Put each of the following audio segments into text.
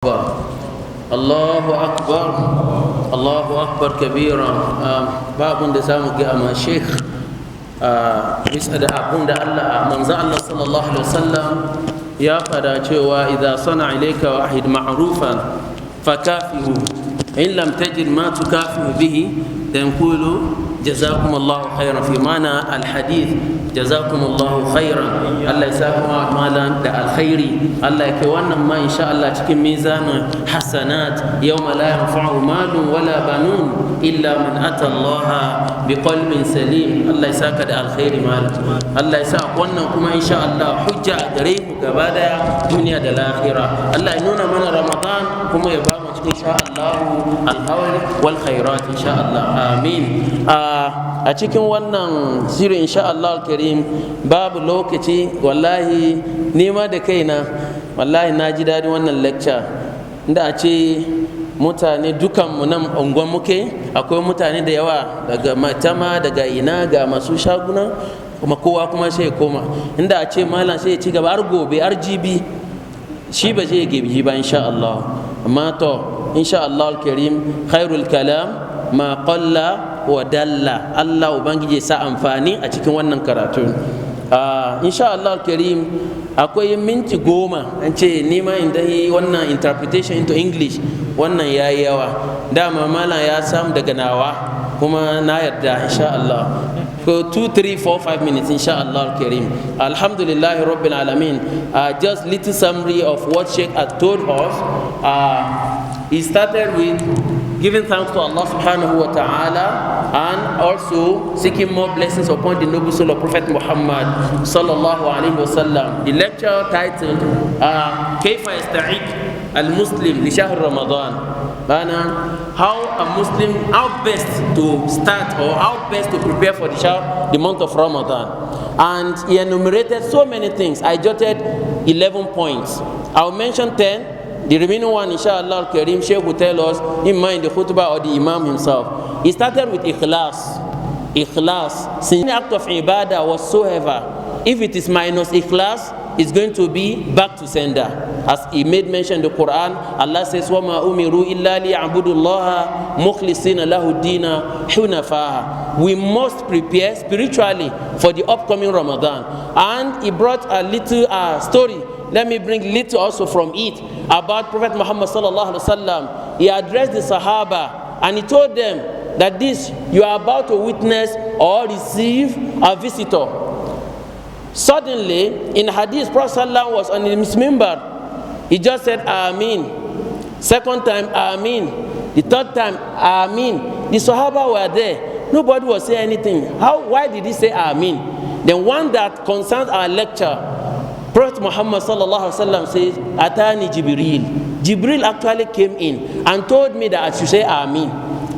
Allahu akbar Allahu akbar kabira. Babun da zamu ga ma sheikh bisa da abun da Allah manzo Allah sallallahu alaihi wasallam ya fada cewa idza sana ilayka wahid ma'rufan fakafihu in lam tajid ma tukafihu bihi tanqulu jazakum Allahu khairan fi mana alhadith jazakum Allahu khairan. Allah ya saka malan da alkhairi. Allah ya kai wannan ma insha Allah cikin mizanin hasanat yawma la yanfa'u malun wala banun illa man ata Allah biqalbin salim. Allah ya saka da alkhairi malan. Allah ya sa wannan kuma insha Allah hujja gare mu gaba daya duniya da lahira. Allah ya nuna mana Ramadan kuma ya ba mu cikin insha Allah alkhair wal khairat insha Allah amin. A cikin wannan shirin insha Allah karim babu lokaci wallahi nema da kaina wallahi na ji daɗin wannan lecture inda a ce mutane dukanmu nan unguwan muke akwai mutane da yawa daga matama daga ina ga masu shaguna kuma kowa kuma sai ya koma inda a ce malam sai ya ci gaba har gobe har jibi shi ba zai gebi ba insha Allah. amma to insha Allah karim khairul kalam ma qalla wa dalla. Allah ubangiji sa amfani a cikin wannan karatu. Insha Allah karim akwai minti 10 an ce nima inda yi wannan interpretation into English wannan yayi yawa dama mala ya samu daga nawa kuma na yarda insha Allah for 2 3 4 5 minutes insha Allah karim. Alhamdulillah rabbil alamin. Just little summary of what Sheikh had told us. He started with giving thanks to Allah subhanahu wa ta'ala and also seeking more blessings upon the noble soul of Prophet Muhammad sallallahu alaihi wasallam. The lecture titled كيف يستعد المسلم لشهر رمضان. How best to start or how best to prepare for the month of Ramadan. And he enumerated so many things. I jotted 11 points. I'll mention 10. The remaining one, inshallah al-Karim, Sheikh will tell us in mind the khutbah or the Imam himself. He started with ikhlas. Ikhlas. Since any act of ibadah whatsoever, if it is minus ikhlas, it's going to be back to sender. As he made mention in the Quran, Allah says, وَمَا أُمِرُوا إِلَّا لِيَعْبُدُوا اللَّهَ مُخْلِصِينَ لَهُ الدِّينَ حُنَفَاءَ. We must prepare spiritually for the upcoming Ramadan. And he brought a little story. Let me bring little also from it about Prophet Muhammad sallallahu alaihi wasallam. He addressed the Sahaba and he told them that this you are about to witness or receive a visitor. Suddenly, in Hadith, Prophet sallallahu was on his minbar. He just said Amin. Second time Amin. The third time Amin. The Sahaba were there. Nobody was saying anything. Why did he say Amin? Then one that concerns our lecture, Prophet Muhammad sallallahu alaihi wasallam says, Atani Jibril. Jibril actually came in and told me that I should say Amin.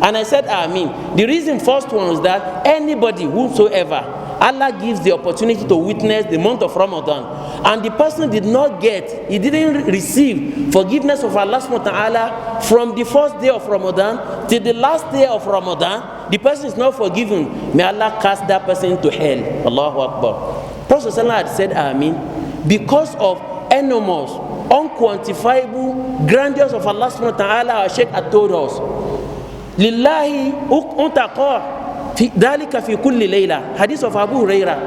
And I said Amin. The reason first one is that anybody whosoever Allah gives the opportunity to witness the month of Ramadan, and the person he didn't receive forgiveness of Allah subhanahu wa ta'ala from the first day of Ramadan till the last day of Ramadan, the person is not forgiven. May Allah cast that person to hell. Allahu Akbar. Prophet had said Amin because of enormous, unquantifiable grandeur of Allah subhanahu wa ta'ala. Our Sheikh had told us, Lillahi untaqa dhalika fi kulli layla. Hadith of Abu Huraira.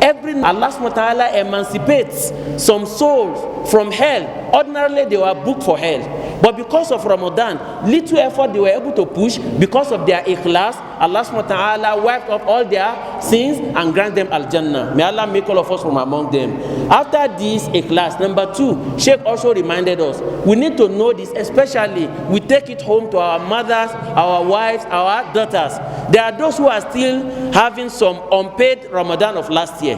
Every Allah subhanahu wa ta'ala emancipates some souls from hell. Ordinarily they were booked for hell, but because of Ramadan, little effort they were able to push. Because of their ikhlas, Allah subhanahu wa ta'ala wiped off all their sins and grant them al-Jannah. May Allah make all of us from among them. After this ikhlas, number 2, Sheikh also reminded us, we need to know this, especially we take it home to our mothers, our wives, our daughters. There are those who are still having some unpaid Ramadan of last year.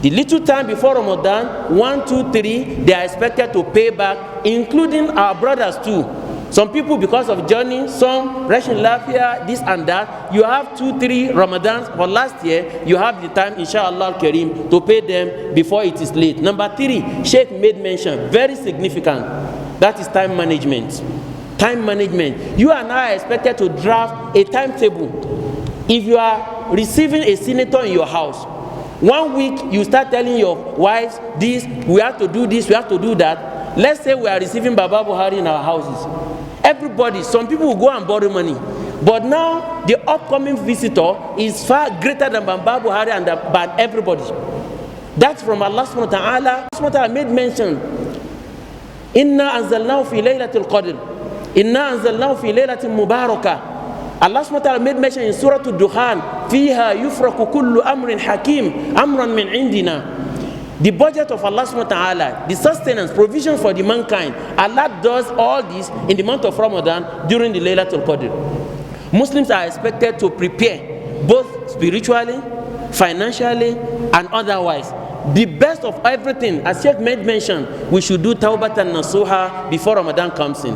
The little time before Ramadan, 1, 2, 3, they are expected to pay back, including our brothers too. Some people because of journey, some Russian lafia, this and that. You have 2, 3 Ramadans for last year. You have the time, inshallah Kareem, to pay them before it is late. Number 3, Sheikh made mention, very significant. That is time management. Time management. You and I are expected to draft a timetable. If you are receiving a senator in your house, 1 week you start telling your wives this, we have to do this, we have to do that. let's say we are receiving Baba Buhari in our houses. Everybody, some people will go and borrow money. But now, the upcoming visitor is far greater than Baba Buhari and than everybody. That's from Allah subhanahu wa ta'ala. Allah subhanahu wa ta'ala made mention. Inna anzalnahu fi laylatil qadr. Inna anzalnahu fi laylatin mubarakah. Allah subhanahu wa ta'ala made mention in Surah Al-Dukhan. Fiha yufraku kullu amrin hakim. Amran min indina. The budget of Allah subhanahu wa ta'ala, the sustenance, provision for the mankind, Allah does all this in the month of Ramadan during the Laylatul Qadr. Muslims are expected to prepare both spiritually, financially, and otherwise. The best of everything, as Sheikh made mention, we should do Tawbatan Nasuha before Ramadan comes in.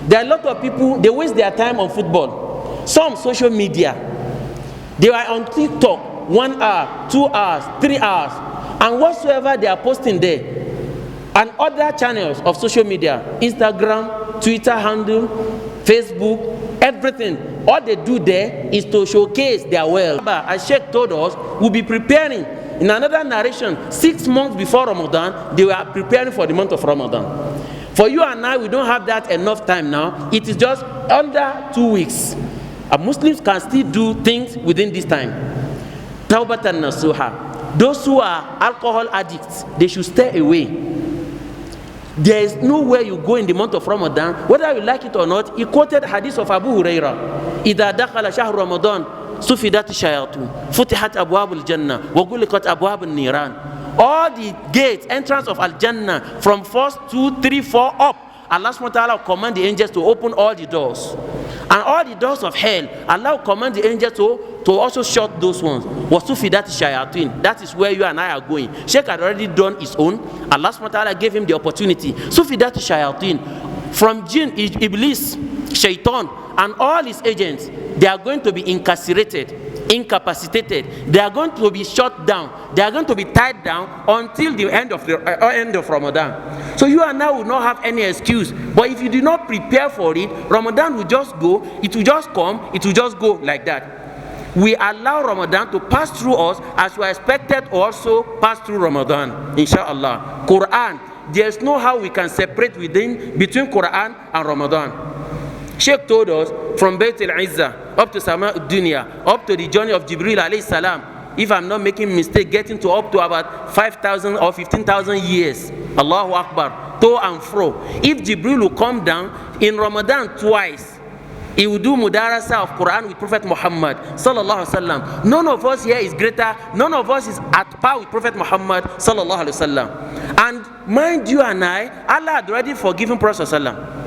There are a lot of people, they waste their time on football. Some social media. They are on TikTok 1 hour, 2 hours, 3 hours. And whatsoever they are posting there, and other channels of social media, Instagram, Twitter handle, Facebook, everything, all they do there is to showcase their wealth. As Sheikh told us, we'll be preparing. In another narration, 6 months before Ramadan, they were preparing for the month of Ramadan. For you and I, we don't have that enough time now. It is just under 2 weeks. Muslims can still do things within this time. Tawbatan Nasuha. Those who are alcohol addicts, they should stay away. There is nowhere you go in the month of Ramadan, whether you like it or not. He quoted hadith of Abu Huraira. إِذَا دَخَلَ شَهْرُ رَمَضَانَ سُفِدَتِ الشَّيَاطِينُ فُتِحَتْ أَبْوَابُ الْجَنَّةِ وَغُلِقَتْ أَبْوَابُ النِّيرَانِ. All the gates, entrance of Al-Jannah, from 1, 2, 3, 4 up, Allah subhanahu wa ta'ala will command the angels to open all the doors. And all the doors of hell, Allah will command the angels to also shut those ones. وَسُفِدَتِ الشَّيَاطِينُ. That is where you and I are going. Sheikh had already done his own. Allah subhanahu wa ta'ala gave him the opportunity. سُفِدَتِ الشَّيَاطِينُ. From jinn, Iblis, Shaitan, and all his agents, they are going to be incarcerated, incapacitated. They are going to be shut down. They are going to be tied down until the end of Ramadan. So you and I will not have any excuse. But if you do not prepare for it, Ramadan will just go, it will just come, it will just go like that. We allow Ramadan to pass through us as we are expected to also pass through Ramadan, inshallah. Quran, there's no how we can separate between Quran and Ramadan. Sheikh told us from Bayt al-Izzah up to Sama al-Dunya, up to the journey of Jibril alayhi salam, if I'm not making mistake, getting to up to about 5,000 or 15,000 years. Allahu Akbar, to and fro. If Jibril will come down in Ramadan twice, he will do mudarasa of Quran with Prophet Muhammad sallallahu alaihi wasallam. None of us here is greater. None of us is at par with Prophet Muhammad sallallahu alaihi wasallam. And mind you and I, Allah had already forgiven Prophet sallallahu.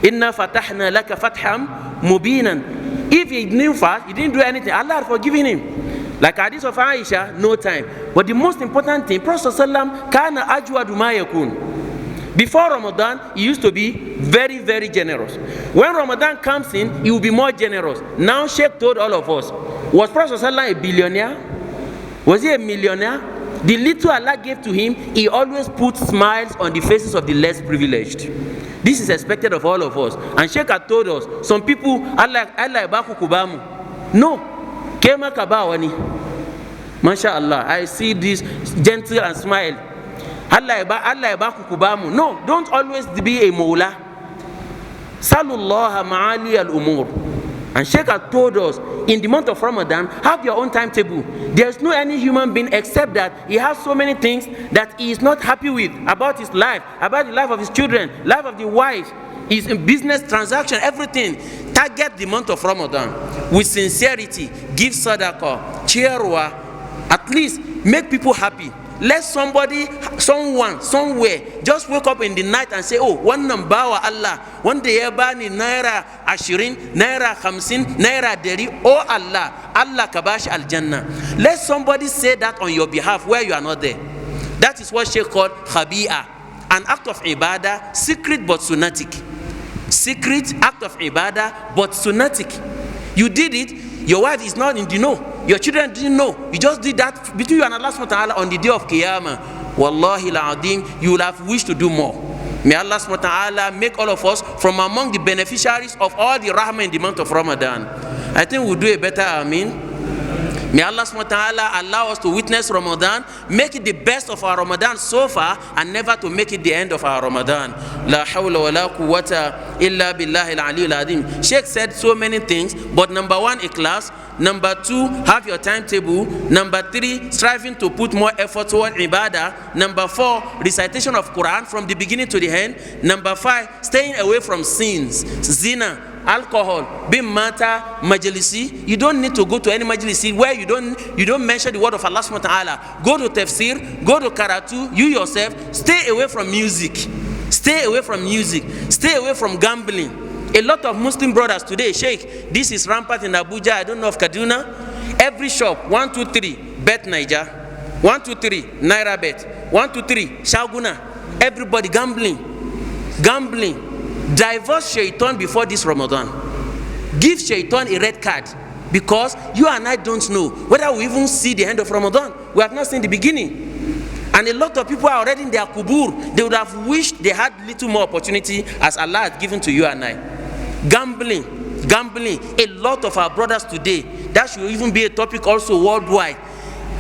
Inna fatahna laka fatham mubinan. If he knew fast, he didn't do anything, Allah had forgiven him. Like hadith of Aisha, no time. But the most important thing, Prophet sallallahu kana ajwadu ma yakun. Before Ramadan, he used to be very, very generous. When Ramadan comes in, he will be more generous. Now Sheikh told all of us, was Prophet ﷺ a billionaire? Was he a millionaire? The little Allah gave to him, he always put smiles on the faces of the less privileged. This is expected of all of us. And Sheikh had told us, some people, Allah ibaku kubamu. No. Kema kabawani. MashaAllah, I see this gentle and smile. Allah ibaku kubamu. No, don't always be a mawla. Salullah ma'ali al-umur. And Sheikh had told us, in the month of Ramadan, have your own timetable. There's no any human being except that he has so many things that he is not happy with about his life, about the life of his children, life of the wife, his business transaction, everything. Target the month of Ramadan with sincerity. Give sadaqah, cheerwa, at least make people happy. Let somebody, someone, somewhere, just wake up in the night and say, oh, one number wa Allah, one day bani naira 20, naira 50, naira 30, oh Allah, Allah kabash al Jannah. Let somebody say that on your behalf where you are not there. That is what Sheikh called khabi'ah, an act of ibadah, secret but sunnatic. Secret act of ibadah but sunnatic. You did it, your wife is not in the know. Your children didn't know. You just did that between you and Allah subhanahu wa ta'ala on the day of Qiyamah. Wallahi la'adim, you will have wished to do more. May Allah subhanahu wa ta'ala make all of us from among the beneficiaries of all the rahmah in the month of Ramadan. I think we'll do a better Ameen. May Allah subhanahu wa ta'ala allow us to witness Ramadan, make it the best of our Ramadan so far, and never to make it the end of our Ramadan. La hawla wa la quwwata illa billahi al-aliyyil azim. Sheikh said so many things, but number one, ikhlas. Number two, have your timetable. Number three, striving to put more effort toward ibadah. Number four, recitation of Quran from the beginning to the end. Number five, staying away from sins, zina, alcohol, bimata, majlisi. You don't need to go to any majlisi where you don't mention the word of Allah subhanahu wa ta'ala. Go to tafsir, go to karatu, you yourself, stay away from music. Stay away from music. Stay away from gambling. A lot of Muslim brothers today, Sheikh, this is rampant in Abuja, I don't know of Kaduna. Every shop, 1, 2, 3, Bet Niger, 1, 2, 3, Naira Bet, 1, 2, 3, Shaguna. Everybody gambling. Divorce Shaitan before this Ramadan. Give Shaitan a red card, because you and I don't know whether we even see the end of Ramadan. We have not seen the beginning. And a lot of people are already in their kubur. They would have wished they had little more opportunity as Allah had given to you and I. Gambling. A lot of our brothers today, that should even be a topic also worldwide.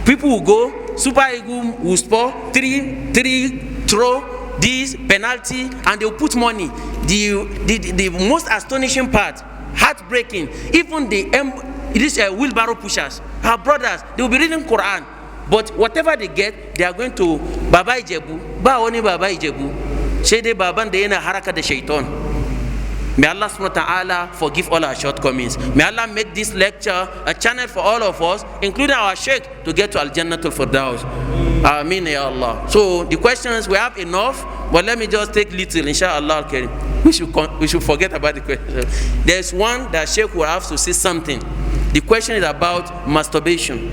People will go, Super Eagle will score, three throw, this penalty, and they'll put money. The most astonishing part, heartbreaking, even these wheelbarrow pushers, our brothers, they will be reading Quran. But whatever they get, they are going to Baba Ijebu. Ba oni Baba Ijebu. Shede Baban de ena haraka de shaitan. May Allah subhanahu wa ta'ala forgive all our shortcomings. May Allah make this lecture a channel for all of us, including our Sheikh, to get to Al-Jannatul Firdaus. Ameen ya Allah. So the questions, we have enough, but let me just take little, inshallah. We should forget about the question. There's one that Sheikh will have to say something. The question is about masturbation.